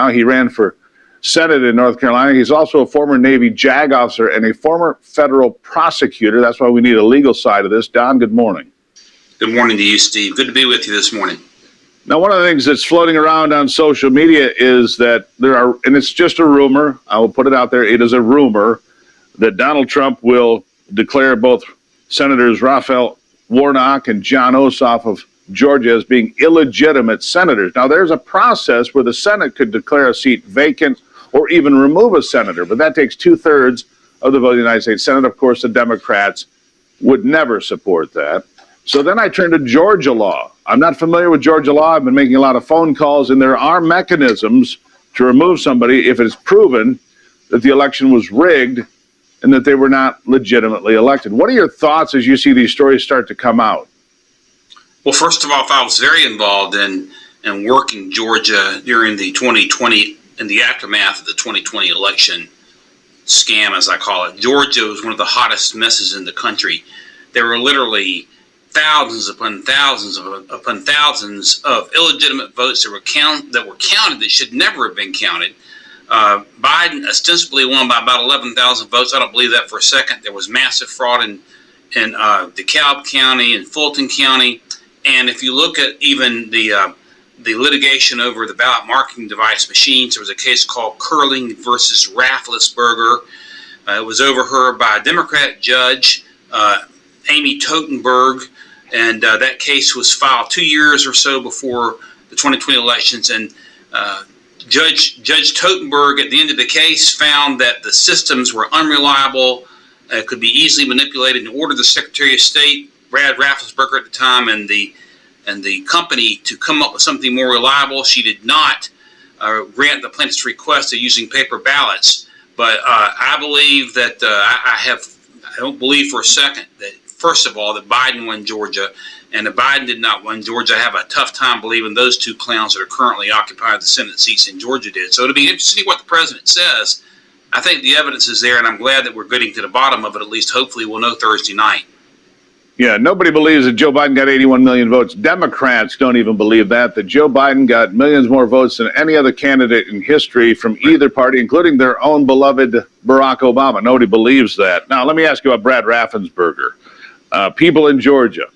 now. He ran for Senate in North Carolina. He's also a former Navy JAG officer and a former federal prosecutor. That's why we need a legal side of this. Don, good morning. Good morning to you, Steve. Good to be with you this morning. Now, one of the things that's floating around on social media is that there are, and it's just a rumor, I will put it out there, it is a rumor that Donald Trump will declare both Senators Raphael Warnock and John Ossoff of Georgia as being illegitimate senators. Now, there's a process where the Senate could declare a seat vacant or even remove a senator, but that takes 2/3 of the vote of the United States Senate. Of course, the Democrats would never support that. So then I turn to Georgia law. I'm not familiar with Georgia law. I've been making a lot of phone calls, and there are mechanisms to remove somebody if it's proven that the election was rigged and that they were not legitimately elected. What are your thoughts as you see these stories start to come out? Well, first of all, I was very involved in working Georgia during the 2020, in the aftermath of the 2020 election scam, as I call it. Georgia was one of the hottest messes in the country. There were literally thousands upon thousands of illegitimate votes that were counted that should never have been counted. Biden ostensibly won by about 11,000 votes. I don't believe that for a second. There was massive fraud in DeKalb County and Fulton County. And if you look at even the litigation over the ballot marking device machines, there was a case called Curling versus Rafflesberger. It was overheard by a Democrat judge, Amy Totenberg, and that case was filed 2 years or so before the 2020 elections. And Judge Totenberg, at the end of the case, found that the systems were unreliable, could be easily manipulated, and ordered the Secretary of State, Brad Rafflesberger at the time, and the company to come up with something more reliable. She did not grant the plaintiff's request of using paper ballots. But I believe that I don't believe for a second that, first of all, that Biden won Georgia, and that Biden did not win Georgia. I have a tough time believing those two clowns that are currently occupying the Senate seats in Georgia did. So it'll be interesting to see what the president says. I think the evidence is there, and I'm glad that we're getting to the bottom of it. At least, hopefully, we'll know Thursday night. Yeah, nobody believes that Joe Biden got 81 million votes. Democrats don't even believe that Joe Biden got millions more votes than any other candidate in history from either party, including their own beloved Barack Obama. Nobody believes that. Now, let me ask you about Brad Raffensperger. People in Georgia,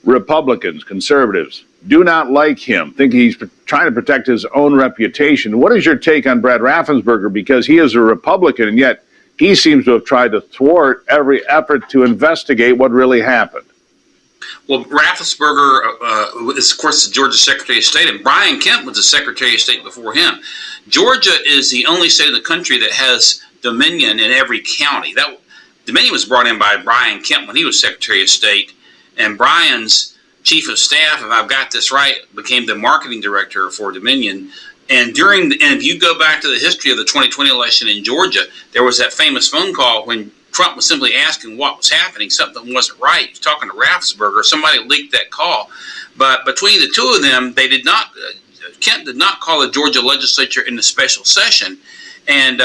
Republicans, conservatives, do not like him, think he's trying to protect his own reputation. What is your take on Brad Raffensperger? Because he is a Republican, and yet he seems to have tried to thwart every effort to investigate what really happened. Well, Raffensperger is, of course, the Georgia Secretary of State, and Brian Kemp was the Secretary of State before him. Georgia is the only state in the country that has dominion in every county. That dominion was brought in by Brian Kemp when he was Secretary of State, and Brian's chief of staff, if I've got this right, became the marketing director for Dominion. And if you go back to the history of the 2020 election in Georgia, there was that famous phone call when Trump was simply asking what was happening. Something wasn't right. He was talking to Raffensperger. Somebody leaked that call. But between the two of them, Kemp did not call the Georgia legislature in the special session. And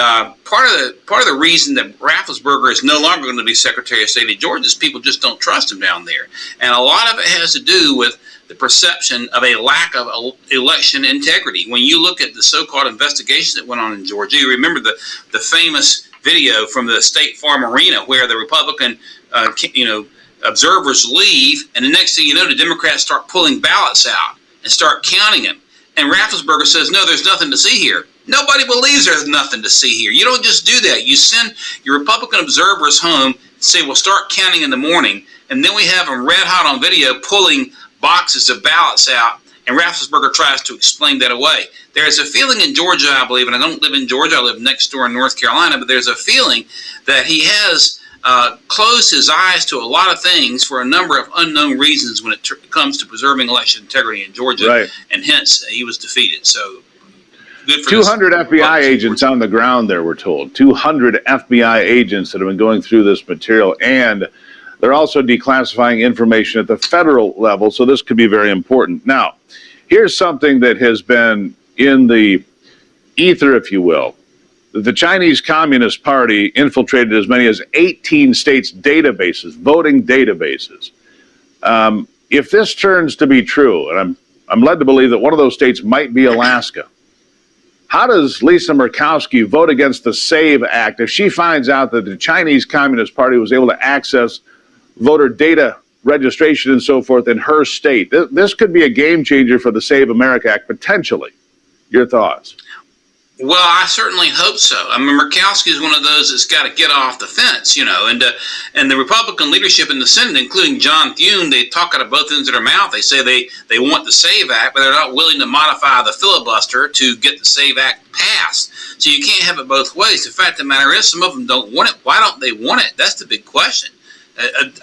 part of the reason that Raffensperger is no longer going to be Secretary of State of Georgia is people just don't trust him down there. And a lot of it has to do with the perception of a lack of election integrity. When you look at the so-called investigations that went on in Georgia, you remember the famous video from the State Farm Arena where the Republican observers leave, and the next thing you know, the Democrats start pulling ballots out and start counting them. And Raffensperger says, no, there's nothing to see here. Nobody believes there's nothing to see here. You don't just do that. You send your Republican observers home, say, we'll start counting in the morning, and then we have them red hot on video pulling boxes of ballots out, and Raffensperger tries to explain that away. There's a feeling in Georgia, I believe, and I don't live in Georgia, I live next door in North Carolina, but there's a feeling that he has closed his eyes to a lot of things for a number of unknown reasons when it comes to preserving election integrity in Georgia, right. And hence he was defeated. So good for 200 FBI agents on the ground there, we're told. 200 FBI agents that have been going through this material, and they're also declassifying information at the federal level, so this could be very important. Now, here's something that has been in the ether, if you will. The Chinese Communist Party infiltrated as many as 18 states' databases, voting databases. If this turns to be true, and I'm led to believe that one of those states might be Alaska, How does Lisa Murkowski vote against the SAVE Act if she finds out that the Chinese Communist Party was able to access voter data registration and so forth in her state? This could be a game changer for the Save America Act, potentially. Your thoughts? Well, I certainly hope so. I mean, Murkowski is one of those that's got to get off the fence, you know, and the Republican leadership in the Senate, including John Thune, they talk out of both ends of their mouth. They say they want the SAVE Act, but they're not willing to modify the filibuster to get the SAVE Act passed. So you can't have it both ways. The fact of the matter is, some of them don't want it. Why don't they want it? That's the big question.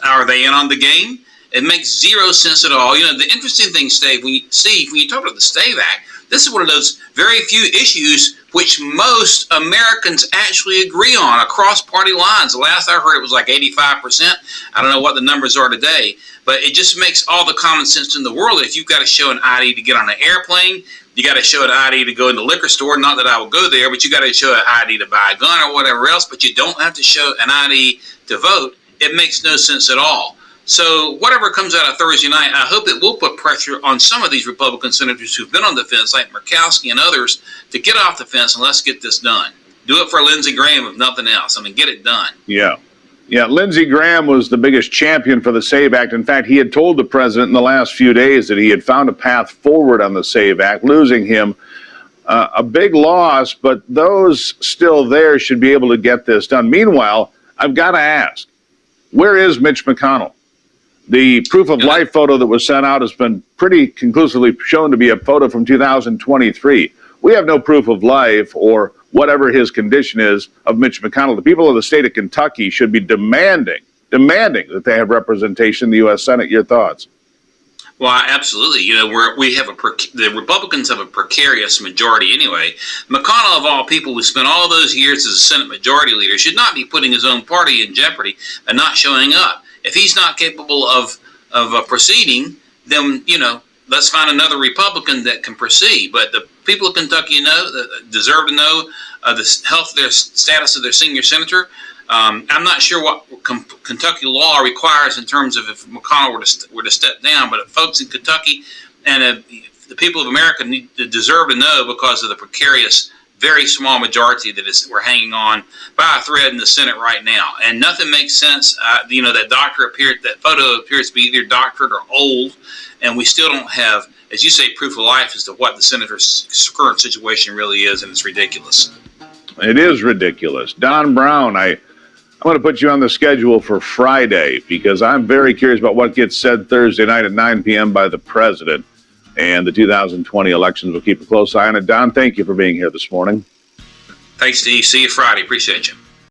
Are they in on the game? It makes zero sense at all. You know, the interesting thing, Steve, when you talk about the SAVE Act, this is one of those very few issues which most Americans actually agree on across party lines. The last I heard, it was like 85%. I don't know what the numbers are today, but it just makes all the common sense in the world. If you've got to show an ID to get on an airplane, you got to show an ID to go in the liquor store. Not that I will go there, but you got to show an ID to buy a gun or whatever else, but you don't have to show an ID to vote. It makes no sense at all. So whatever comes out of Thursday night, I hope it will put pressure on some of these Republican senators who've been on the fence, like Murkowski and others, to get off the fence and let's get this done. Do it for Lindsey Graham, if nothing else. I mean, get it done. Yeah. Lindsey Graham was the biggest champion for the SAVE Act. In fact, he had told the president in the last few days that he had found a path forward on the SAVE Act, losing him a big loss, but those still there should be able to get this done. Meanwhile, I've got to ask, where is Mitch McConnell? The proof of life photo that was sent out has been pretty conclusively shown to be a photo from 2023. We have no proof of life or whatever his condition is of Mitch McConnell. The people of the state of Kentucky should be demanding that they have representation in the U.S. Senate. Your thoughts? Well, absolutely. You know, the Republicans have a precarious majority anyway. McConnell, of all people, who spent all those years as a Senate majority leader, should not be putting his own party in jeopardy and not showing up. If he's not capable of proceeding, then, you know, let's find another Republican that can proceed. But the people of Kentucky deserve to know the health of their status of their senior senator. I'm not sure what Kentucky law requires in terms of if McConnell were to step down, but folks in Kentucky and the people of America deserve to know because of the precarious, very small majority we're hanging on by a thread in the Senate right now. And nothing makes sense. You know, that photo appears to be either doctored or old, and we still don't have, as you say, proof of life as to what the senator's current situation really is, and it's ridiculous. It is ridiculous. Don Brown, I'm going to put you on the schedule for Friday because I'm very curious about what gets said Thursday night at 9 p.m. by the president. And the 2020 elections will keep a close eye on it. Don, thank you for being here this morning. Thanks, Steve. See you Friday. Appreciate you.